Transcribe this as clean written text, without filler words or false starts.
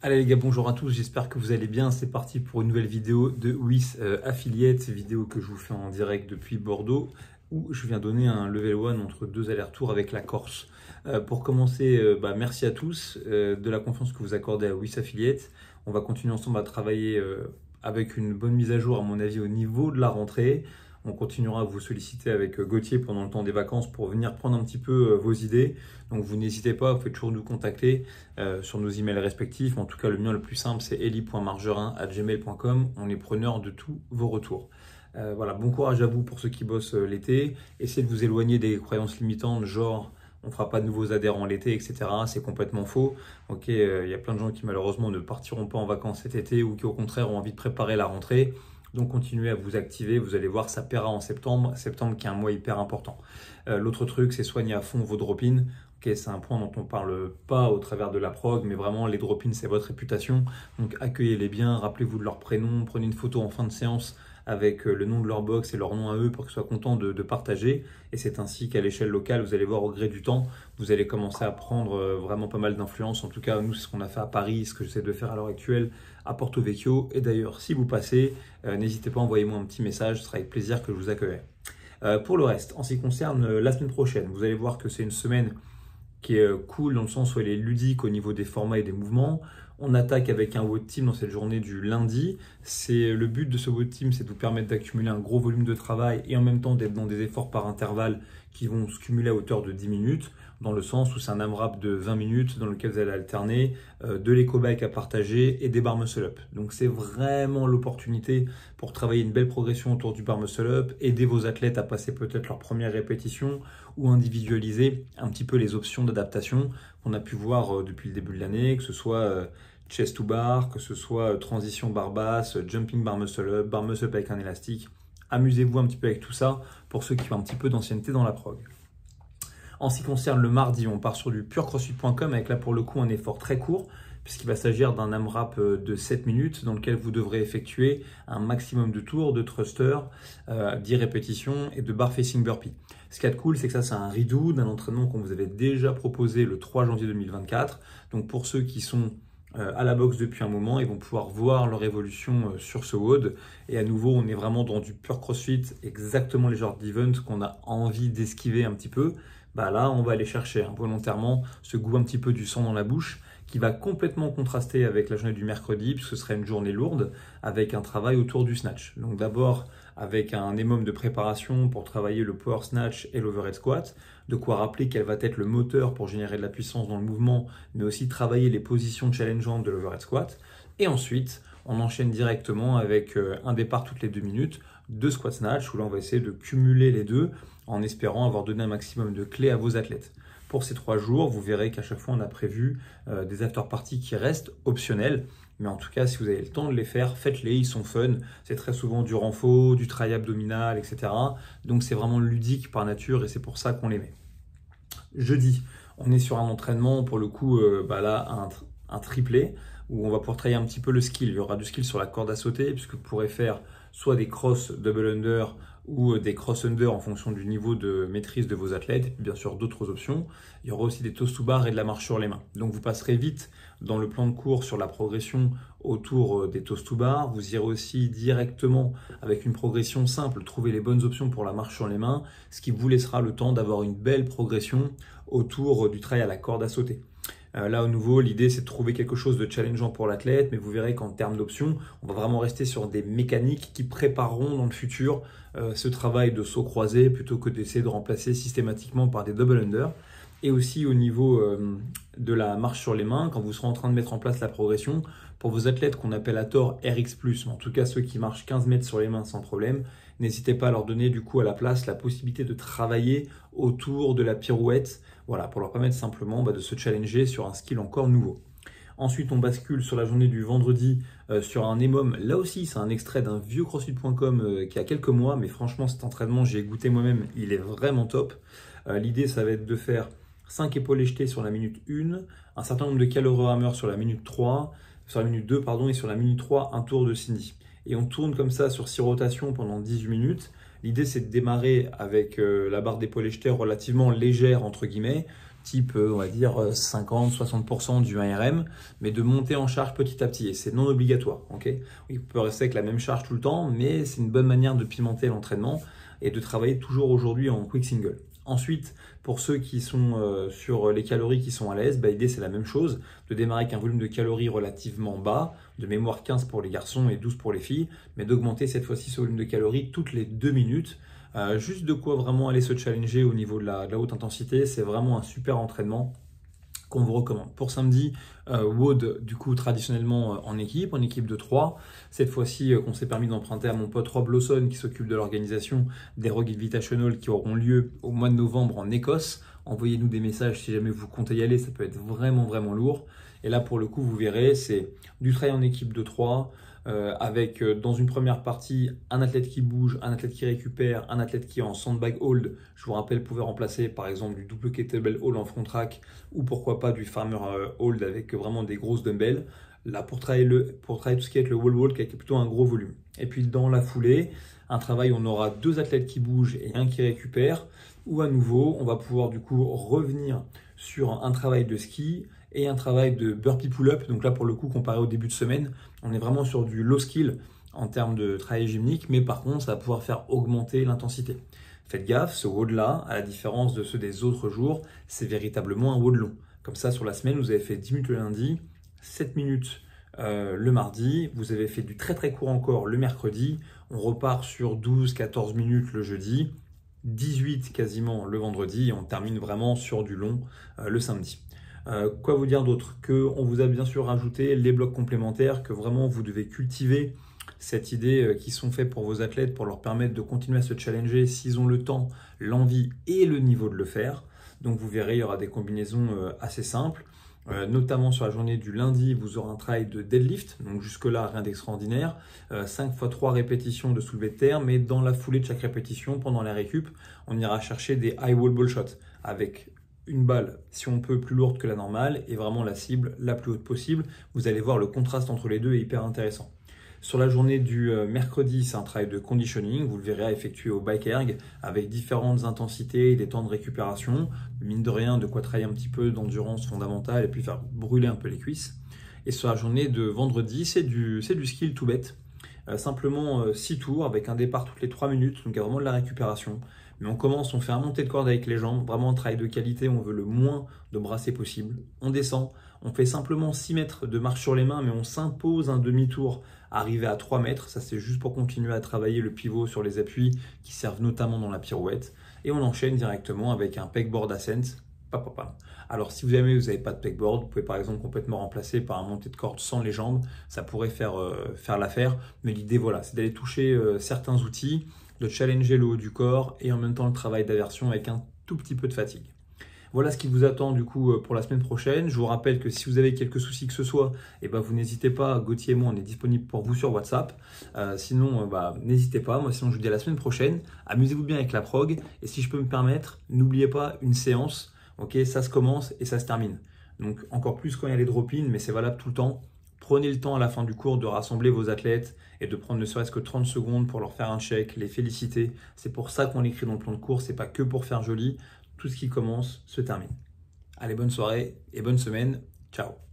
Allez les gars, bonjour à tous, j'espère que vous allez bien. C'est parti pour une nouvelle vidéo de WIS Affiliate, vidéo que je vous fais en direct depuis Bordeaux, où je viens donner un level 1 entre deux allers-retours avec la Corse. Pour commencer, merci à tous de la confiance que vous accordez à WIS Affiliate. On va continuer ensemble à travailler avec une bonne mise à jour, à mon avis, au niveau de la rentrée. On continuera à vous solliciter avec Gauthier pendant le temps des vacances pour venir prendre un petit peu vos idées. Donc vous n'hésitez pas, vous pouvez toujours nous contacter sur nos emails respectifs. En tout cas, le mien le plus simple, c'est eli.margerin@gmail.com. On est preneur de tous vos retours. Voilà, bon courage à vous pour ceux qui bossent l'été. Essayez de vous éloigner des croyances limitantes, genre on ne fera pas de nouveaux adhérents l'été, etc. C'est complètement faux. Ok, y a plein de gens qui malheureusement ne partiront pas en vacances cet été ou qui au contraire ont envie de préparer la rentrée. Donc continuez à vous activer, vous allez voir, ça paiera en septembre. Septembre qui est un mois hyper important. L'autre truc, c'est soigner à fond vos drop-in. Okay, c'est un point dont on ne parle pas au travers de la prog, mais vraiment les drop-in, c'est votre réputation. Donc accueillez-les bien, rappelez-vous de leur prénom, prenez une photo en fin de séance avec le nom de leur box et leur nom à eux pour qu'ils soient contents de partager. Et c'est ainsi qu'à l'échelle locale, vous allez voir au gré du temps, vous allez commencer à prendre vraiment pas mal d'influence. En tout cas, nous, c'est ce qu'on a fait à Paris, ce que j'essaie de faire à l'heure actuelle à Porto Vecchio. Et d'ailleurs, si vous passez, n'hésitez pas à envoyer moi un petit message, ce sera avec plaisir que je vous accueillerai. Pour le reste, en ce qui concerne la semaine prochaine, vous allez voir que c'est une semaine qui est cool dans le sens où elle est ludique au niveau des formats et des mouvements. On attaque avec un WOD Team dans cette journée du lundi. Le but de ce WOD Team, c'est de vous permettre d'accumuler un gros volume de travail et en même temps d'être dans des efforts par intervalle qui vont se cumuler à hauteur de 10 minutes, dans le sens où c'est un AMRAP de 20 minutes dans lequel vous allez alterner de l'éco-bike à partager et des bar muscle-up. Donc c'est vraiment l'opportunité pour travailler une belle progression autour du bar muscle-up, aider vos athlètes à passer peut-être leur première répétition ou individualiser un petit peu les options d'adaptation qu'on a pu voir depuis le début de l'année, que ce soit chest to bar, que ce soit transition barre basse, jumping bar muscle-up avec un élastique. Amusez-vous un petit peu avec tout ça pour ceux qui ont un petit peu d'ancienneté dans la prog. En ce qui concerne le mardi, on part sur du purecrossfit.com avec là pour le coup un effort très court puisqu'il va s'agir d'un AMRAP de 7 minutes dans lequel vous devrez effectuer un maximum de tours, de thruster, 10 répétitions et de bar facing burpee. Ce qui est cool, c'est que ça c'est un redo d'un entraînement qu'on vous avait déjà proposé le 3 janvier 2024. Donc pour ceux qui sont à la boxe depuis un moment, ils vont pouvoir voir leur évolution sur ce WOD. Et à nouveau, on est vraiment dans du pure CrossFit, exactement les genres d'events qu'on a envie d'esquiver un petit peu. Bah là, on va aller chercher volontairement ce goût un petit peu du sang dans la bouche qui va complètement contraster avec la journée du mercredi, puisque ce serait une journée lourde avec un travail autour du snatch. Donc d'abord avec un minimum de préparation pour travailler le power snatch et l'overhead squat, de quoi rappeler quel va être le moteur pour générer de la puissance dans le mouvement, mais aussi travailler les positions challengeantes de l'overhead squat. Et ensuite, on enchaîne directement avec un départ toutes les 2 minutes, 2 squat snatch, où là on va essayer de cumuler les deux en espérant avoir donné un maximum de clés à vos athlètes. Pour ces 3 jours, vous verrez qu'à chaque fois, on a prévu des after-parties qui restent optionnels. Mais en tout cas, si vous avez le temps de les faire, faites-les, ils sont fun. C'est très souvent du renfo, du travail abdominal, etc. Donc c'est vraiment ludique par nature et c'est pour ça qu'on les met. Jeudi, on est sur un entraînement, pour le coup, là, un triplé, où on va pouvoir travailler un petit peu le skill. Il y aura du skill sur la corde à sauter, puisque vous pourrez faire soit des cross double under ou des cross under en fonction du niveau de maîtrise de vos athlètes, et puis bien sûr d'autres options. Il y aura aussi des toast to bar et de la marche sur les mains. Donc vous passerez vite dans le plan de cours sur la progression autour des toast to bar. Vous irez aussi directement avec une progression simple, trouver les bonnes options pour la marche sur les mains, ce qui vous laissera le temps d'avoir une belle progression autour du travail à la corde à sauter. Là, au nouveau, l'idée, c'est de trouver quelque chose de challengeant pour l'athlète, mais vous verrez qu'en termes d'options, on va vraiment rester sur des mécaniques qui prépareront dans le futur ce travail de saut croisé plutôt que d'essayer de remplacer systématiquement par des double under. Et aussi au niveau de la marche sur les mains, quand vous serez en train de mettre en place la progression, pour vos athlètes qu'on appelle à tort RX+, mais en tout cas ceux qui marchent 15 mètres sur les mains sans problème, n'hésitez pas à leur donner du coup à la place la possibilité de travailler autour de la pirouette, voilà, pour leur permettre simplement de se challenger sur un skill encore nouveau. Ensuite, on bascule sur la journée du vendredi sur un EMOM. Là aussi, c'est un extrait d'un vieux crossfit.com qui a quelques mois, mais franchement, cet entraînement, j'ai goûté moi-même, il est vraiment top. L'idée, ça va être de faire 5 épaules jetées sur la minute 1, un certain nombre de calories hammer sur la minute 3, sur la minute 2, pardon, et sur la minute 3, un tour de Cindy. Et on tourne comme ça sur 6 rotations pendant 18 minutes. L'idée, c'est de démarrer avec la barre d'épaule jetée relativement légère, entre guillemets, type, on va dire 50-60% du 1RM, mais de monter en charge petit à petit. Et c'est non obligatoire. Okay, il peut rester avec la même charge tout le temps, mais c'est une bonne manière de pimenter l'entraînement et de travailler toujours aujourd'hui en quick single. Ensuite, pour ceux qui sont sur les calories qui sont à l'aise, l'idée c'est la même chose, de démarrer avec un volume de calories relativement bas, de mémoire 15 pour les garçons et 12 pour les filles, mais d'augmenter cette fois-ci ce volume de calories toutes les 2 minutes. Juste de quoi vraiment aller se challenger au niveau de la haute intensité, c'est vraiment un super entraînement qu'on vous recommande. Pour samedi, WOD, du coup, traditionnellement en équipe de 3. Cette fois-ci, qu'on s'est permis d'emprunter à mon pote Rob Lawson, qui s'occupe de l'organisation des Rogue Invitational qui auront lieu au mois de novembre en Écosse. Envoyez-nous des messages si jamais vous comptez y aller, ça peut être vraiment, vraiment lourd. Et là, pour le coup, vous verrez, c'est du travail en équipe de 3, avec dans une première partie un athlète qui bouge, un athlète qui récupère, un athlète qui est en sandbag hold. Je vous rappelle, pouvez remplacer par exemple du double kettlebell hold en front rack ou pourquoi pas du farmer hold avec vraiment des grosses dumbbells. Là, pour travailler tout ce qui est le wall walk avec plutôt un gros volume. Et puis dans la foulée, un travail où on aura 2 athlètes qui bougent et un qui récupère, où à nouveau, on va pouvoir du coup revenir sur un travail de ski et un travail de burpee pull-up. Donc là, pour le coup, comparé au début de semaine, on est vraiment sur du low skill en termes de travail gymnique, mais par contre, ça va pouvoir faire augmenter l'intensité. Faites gaffe, ce WOD-là, à la différence de ceux des autres jours, c'est véritablement un WOD long. Comme ça, sur la semaine, vous avez fait 10 minutes le lundi, 7 minutes le mardi, vous avez fait du très très court encore le mercredi, on repart sur 12-14 minutes le jeudi, 18 quasiment le vendredi et on termine vraiment sur du long le samedi. Quoi vous dire d'autre? Qu'on vous a bien sûr rajouté les blocs complémentaires, que vraiment vous devez cultiver cette idée qui sont faits pour vos athlètes pour leur permettre de continuer à se challenger s'ils ont le temps, l'envie et le niveau de le faire. Donc vous verrez, il y aura des combinaisons assez simples. Notamment sur la journée du lundi, vous aurez un travail de deadlift, donc jusque-là rien d'extraordinaire, 5 x 3 répétitions de soulevé de terre, mais dans la foulée de chaque répétition, pendant la récup, on ira chercher des high wall ball shots avec une balle, si on peut, plus lourde que la normale et vraiment la cible la plus haute possible. Vous allez voir, le contraste entre les deux est hyper intéressant. Sur la journée du mercredi, c'est un travail de conditioning, vous le verrez à effectuer au bike erg avec différentes intensités et des temps de récupération. Mine de rien, de quoi travailler un petit peu d'endurance fondamentale et puis faire brûler un peu les cuisses. Et sur la journée de vendredi, c'est du skill tout bête. Simplement 6 tours avec un départ toutes les 3 minutes, donc il y a vraiment de la récupération. Mais on commence, on fait un monté de corde avec les jambes, vraiment un travail de qualité, on veut le moins de brassés possible. On descend, on fait simplement 6 mètres de marche sur les mains, mais on s'impose un demi-tour arrivé à 3 mètres. Ça, c'est juste pour continuer à travailler le pivot sur les appuis qui servent notamment dans la pirouette. Et on enchaîne directement avec un pegboard ascent. Alors, si jamais vous n'avez pas de pegboard, vous pouvez par exemple complètement remplacer par un monté de corde sans les jambes. Ça pourrait faire l'affaire. Mais l'idée, voilà, c'est d'aller toucher certains outils, de challenger le haut du corps et en même temps le travail d'aversion avec un tout petit peu de fatigue. Voilà ce qui vous attend du coup pour la semaine prochaine. Je vous rappelle que si vous avez quelques soucis que ce soit, vous n'hésitez pas, Gauthier et moi on est disponible pour vous sur WhatsApp. Sinon, n'hésitez pas. Moi sinon je vous dis à la semaine prochaine. Amusez-vous bien avec la prog et si je peux me permettre, n'oubliez pas une séance. Ok, ça se commence et ça se termine. Donc encore plus quand il y a les drop-in, mais c'est valable tout le temps. Prenez le temps à la fin du cours de rassembler vos athlètes et de prendre ne serait-ce que 30 secondes pour leur faire un check, les féliciter. C'est pour ça qu'on l'écrit dans le plan de cours, c'est pas que pour faire joli. Tout ce qui commence se termine. Allez, bonne soirée et bonne semaine. Ciao.